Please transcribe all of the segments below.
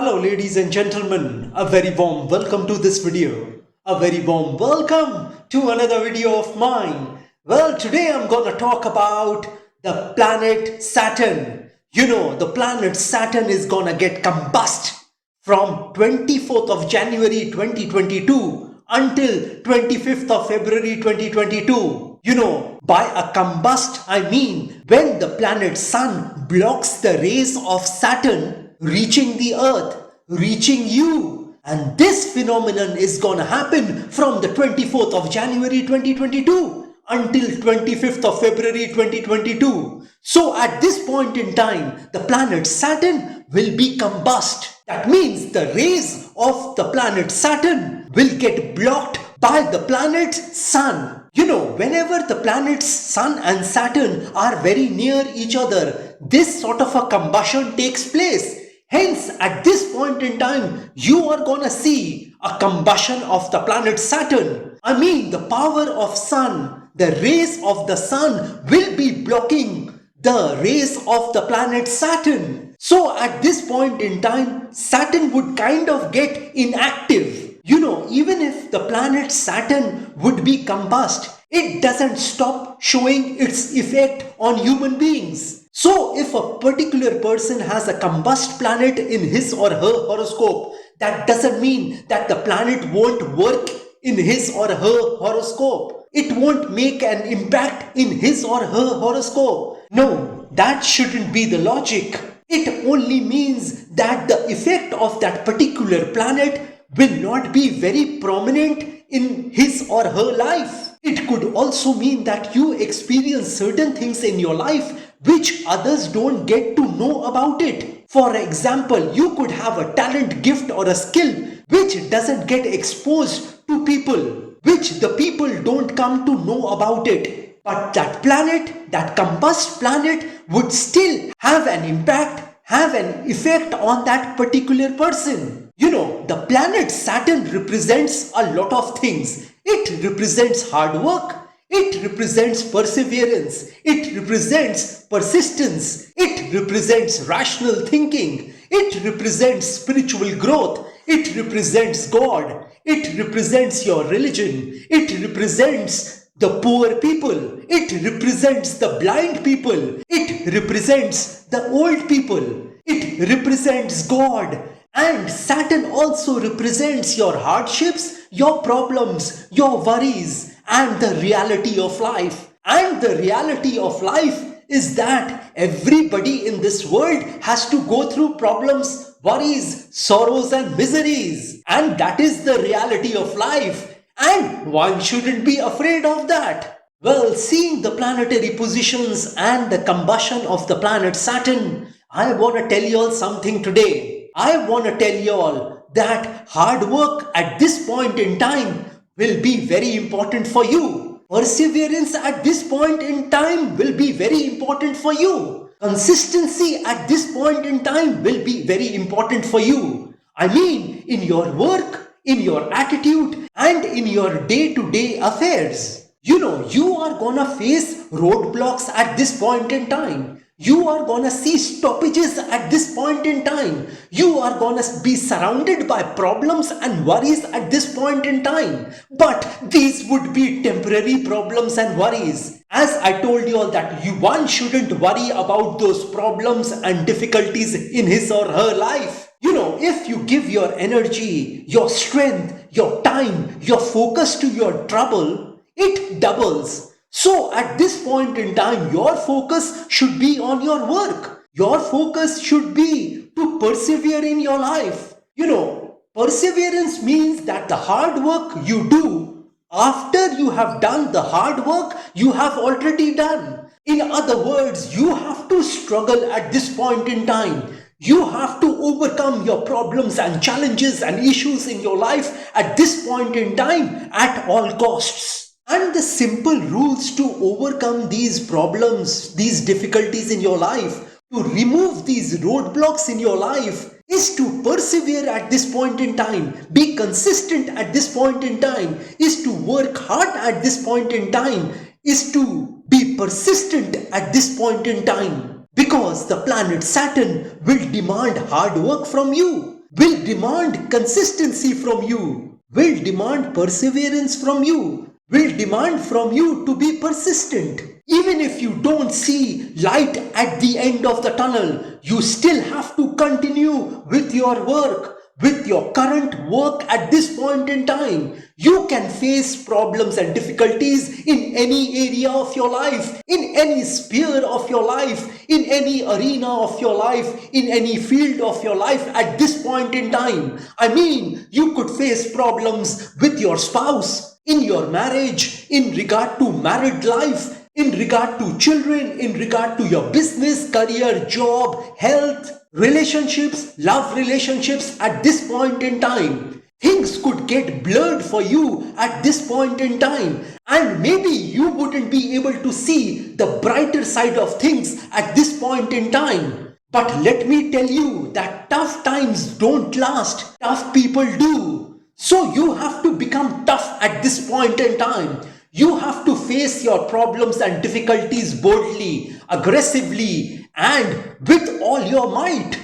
Hello ladies and gentlemen, a very warm welcome to this video. A very warm welcome to another video of mine. Well, today I'm gonna talk about the planet Saturn. You know, the planet Saturn is gonna get combust from 24th of January 2022 until 25th of February 2022. You know, by a combust, I mean when the planet Sun blocks the rays of Saturn reaching the Earth, reaching you. And this phenomenon is gonna happen from the 24th of January 2022 until 25th of February 2022. So at this point in time, the planet Saturn will be combust. That means the rays of the planet Saturn will get blocked by the planet's Sun. You know, whenever the planets Sun and Saturn are very near each other, this sort of a combustion takes place. Hence, at this point in time, you are gonna see a combustion of the planet Saturn. I mean, the power of Sun, the rays of the Sun will be blocking the rays of the planet Saturn. So at this point in time, Saturn would kind of get inactive. You know, even if the planet Saturn would be combust, it doesn't stop showing its effect on human beings. So if a particular person has a combust planet in his or her horoscope, that doesn't mean that the planet won't work in his or her horoscope. It won't make an impact in his or her horoscope. No, that shouldn't be the logic. It only means that the effect of that particular planet will not be very prominent in his or her life. It could also mean that you experience certain things in your life which others don't get to know about it. For example, you could have a talent, gift or a skill which doesn't get exposed to people, which the people don't come to know about it. But that planet, that combust planet would still have an impact, have an effect on that particular person. You know, the planet Saturn represents a lot of things. It represents hard work. It represents perseverance. It represents persistence. It represents rational thinking. It represents spiritual growth. It represents God. It represents your religion. It represents the poor people. It represents the blind people. It represents the old people. It represents God. And Saturn also represents your hardships, your problems, your worries, and the reality of life. And the reality of life is that everybody in this world has to go through problems, worries, sorrows, and miseries. And that is the reality of life. And one shouldn't be afraid of that. Well, seeing the planetary positions and the combustion of the planet Saturn, I want to tell you all something today. I want to tell you all that hard work at this point in time will be very important for you. Perseverance at this point in time will be very important for you. Consistency at this point in time will be very important for you. I mean, in your work, in your attitude, and in your day-to-day affairs. You know, you are gonna face roadblocks at this point in time. You are gonna see stoppages at this point in time. You are gonna be surrounded by problems and worries at this point in time. But these would be temporary problems and worries. As I told you all that one shouldn't worry about those problems and difficulties in his or her life. You know, if you give your energy, your strength, your time, your focus to your trouble, it doubles. So at this point in time, your focus should be on your work. Your focus should be to persevere in your life. You know, perseverance means that the hard work you do, after you have done the hard work, you have already done. In other words, you have to struggle at this point in time. You have to overcome your problems and challenges and issues in your life at this point in time at all costs. And the simple rules to overcome these problems, these difficulties in your life, to remove these roadblocks in your life, is to persevere at this point in time, be consistent at this point in time, is to work hard at this point in time, is to be persistent at this point in time. Because the planet Saturn will demand hard work from you. will demand consistency from you, will demand perseverance from you, will demand from you to be persistent. Even if you don't see light at the end of the tunnel, you still have to continue with your work, with your current work at this point in time. You can face problems and difficulties in any area of your life, in any sphere of your life, in any arena of your life, in any field of your life at this point in time. I mean, you could face problems with your spouse, in your marriage, in regard to married life, in regard to children, in regard to your business, career, job, health, relationships, love relationships at this point in time. Things could get blurred for you at this point in time, and maybe you wouldn't be able to see the brighter side of things at this point in time. But let me tell you that tough times don't last, tough people do. So you have to become tough at this point in time. You have to face your problems and difficulties boldly, aggressively, and with all your might.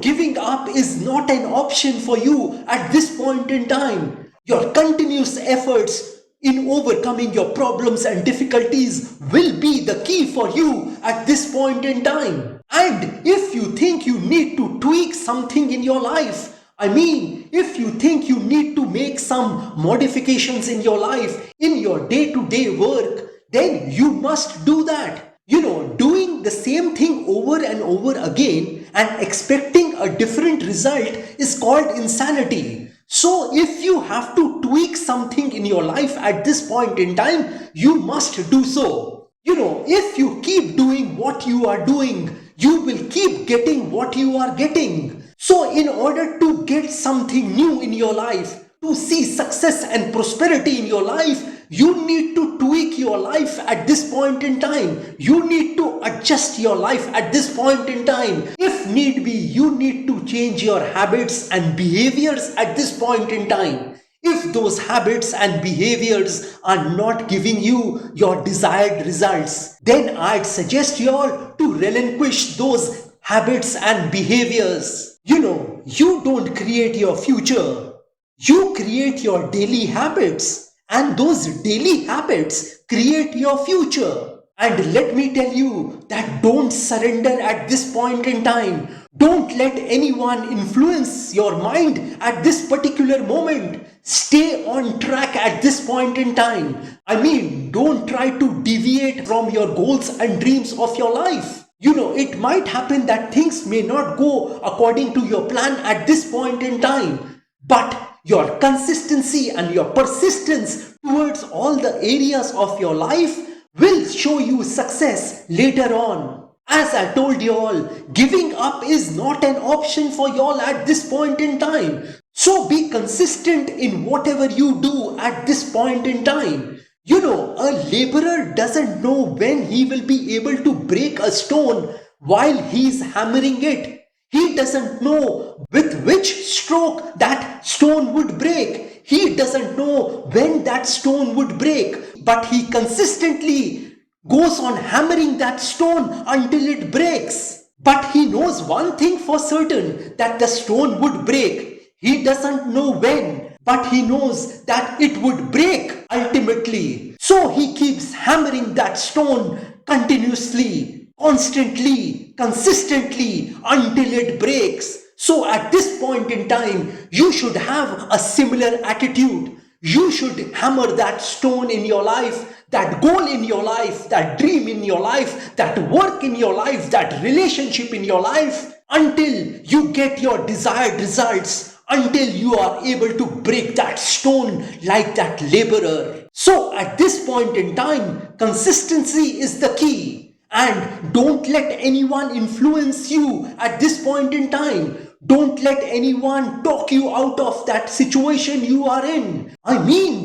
Giving up is not an option for you at this point in time. Your continuous efforts in overcoming your problems and difficulties will be the key for you at this point in time. And if you think you need to tweak something in your life, if you think you need to make some modifications in your life, in your day-to-day work, then you must do that. Doing the same thing over and over again and expecting a different result is called insanity. So if you have to tweak something in your life at this point in time, you must do so. If you keep doing what you are doing, you will keep getting what you are getting. So in order to get something new in your life, to see success and prosperity in your life, you need to tweak your life at this point in time. You need to adjust your life at this point in time. If need be, you need to change your habits and behaviors at this point in time. If those habits and behaviors are not giving you your desired results, then I'd suggest you all to relinquish those habits and behaviors. You don't create your future. You create your daily habits, and those daily habits create your future. And let me tell you that don't surrender at this point in time. Don't let anyone influence your mind at this particular moment. Stay on track at this point in time. Don't try to deviate from your goals and dreams of your life. It might happen that things may not go according to your plan at this point in time, but your consistency and your persistence towards all the areas of your life will show you success later on. As I told you all, giving up is not an option for y'all at this point in time. So be consistent in whatever you do at this point in time. A laborer doesn't know when he will be able to break a stone while he's hammering it. He doesn't know with which stroke that stone would break. He doesn't know when that stone would break, but he consistently goes on hammering that stone until it breaks. But he knows one thing for certain, that the stone would break. He doesn't know when, but he knows that it would break ultimately. So he keeps hammering that stone continuously, constantly, consistently until it breaks. So at this point in time, you should have a similar attitude. You should hammer that stone in your life, that goal in your life, that dream in your life, that work in your life, that relationship in your life, until you get your desired results, until you are able to break that stone like that laborer. So at this point in time, consistency is the key. And don't let anyone influence you at this point in time. Don't let anyone talk you out of that situation you are in.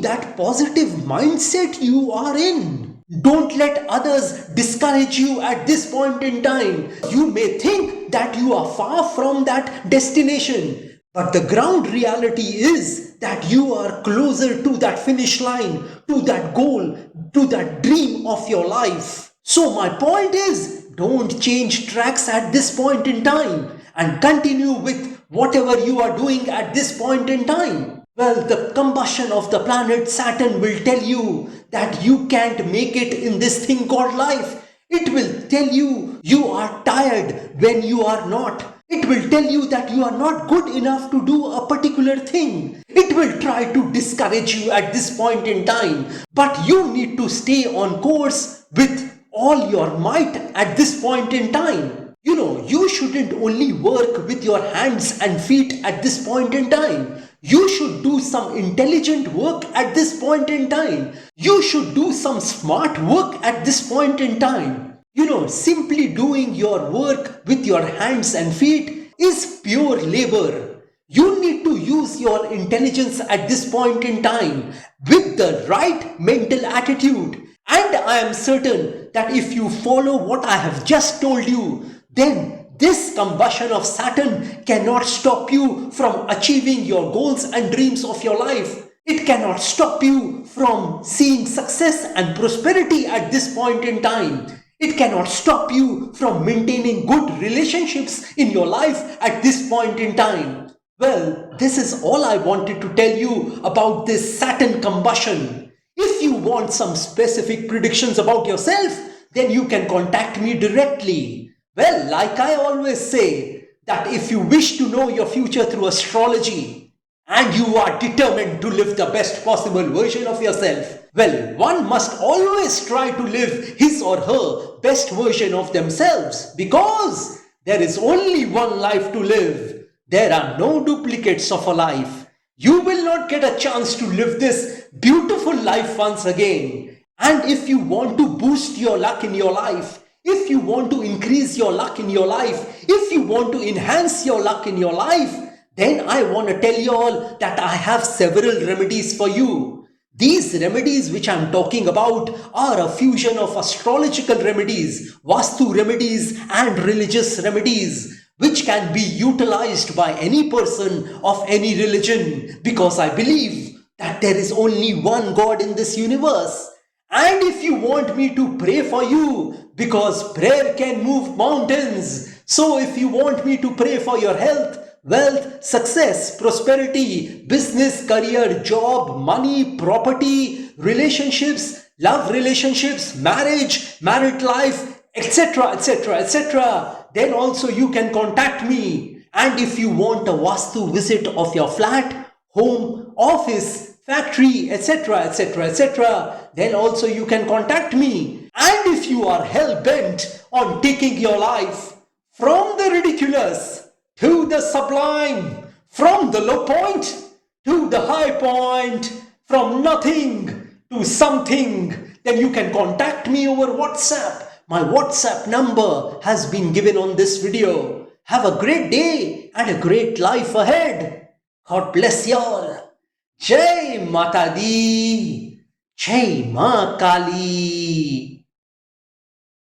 That positive mindset you are in. Don't let others discourage you at this point in time. You may think that you are far from that destination, but the ground reality is that you are closer to that finish line, to that goal, to that dream of your life. So my point is, don't change tracks at this point in time. and continue with whatever you are doing at this point in time. Well, the combustion of the planet Saturn will tell you that you can't make it in this thing called life. It will tell you you are tired when you are not. It will tell you that you are not good enough to do a particular thing. It will try to discourage you at this point in time. But you need to stay on course with all your might at this point in time. You know, you shouldn't only work with your hands and feet at this point in time. You should do some intelligent work at this point in time. You should do some smart work at this point in time. You know, simply doing your work with your hands and feet is pure labor. You need to use your intelligence at this point in time with the right mental attitude. And I am certain that if you follow what I have just told you, then this combustion of Saturn cannot stop you from achieving your goals and dreams of your life. It cannot stop you from seeing success and prosperity at this point in time. It cannot stop you from maintaining good relationships in your life at this point in time. Well, this is all I wanted to tell you about this Saturn combustion. If you want some specific predictions about yourself, then you can contact me directly. Well, like I always say, that if you wish to know your future through astrology and you are determined to live the best possible version of yourself, well, one must always try to live his or her best version of themselves, because there is only one life to live. There are no duplicates of a life. You will not get a chance to live this beautiful life once again. And if you want to boost your luck in your life, if you want to increase your luck in your life, if you want to enhance your luck in your life, then I want to tell you all that I have several remedies for you. These remedies which I am talking about are a fusion of astrological remedies, Vastu remedies and religious remedies, which can be utilized by any person of any religion, because I believe that there is only one God in this universe. And if you want me to pray for you, because prayer can move mountains, so if you want me to pray for your health, wealth, success, prosperity, business, career, job, money, property, relationships, love relationships, marriage, married life, etc., etc., etc., then also you can contact me. And if you want a Vastu visit of your flat, home, office, factory, etc., etc., etc., then also you can contact me. And if you are hell-bent on taking your life from the ridiculous to the sublime, from the low point to the high point, from nothing to something, then you can contact me over WhatsApp. My WhatsApp number has been given on this video. Have a great day and a great life ahead. God bless y'all. Jai Mata Di, Jai Ma Kali.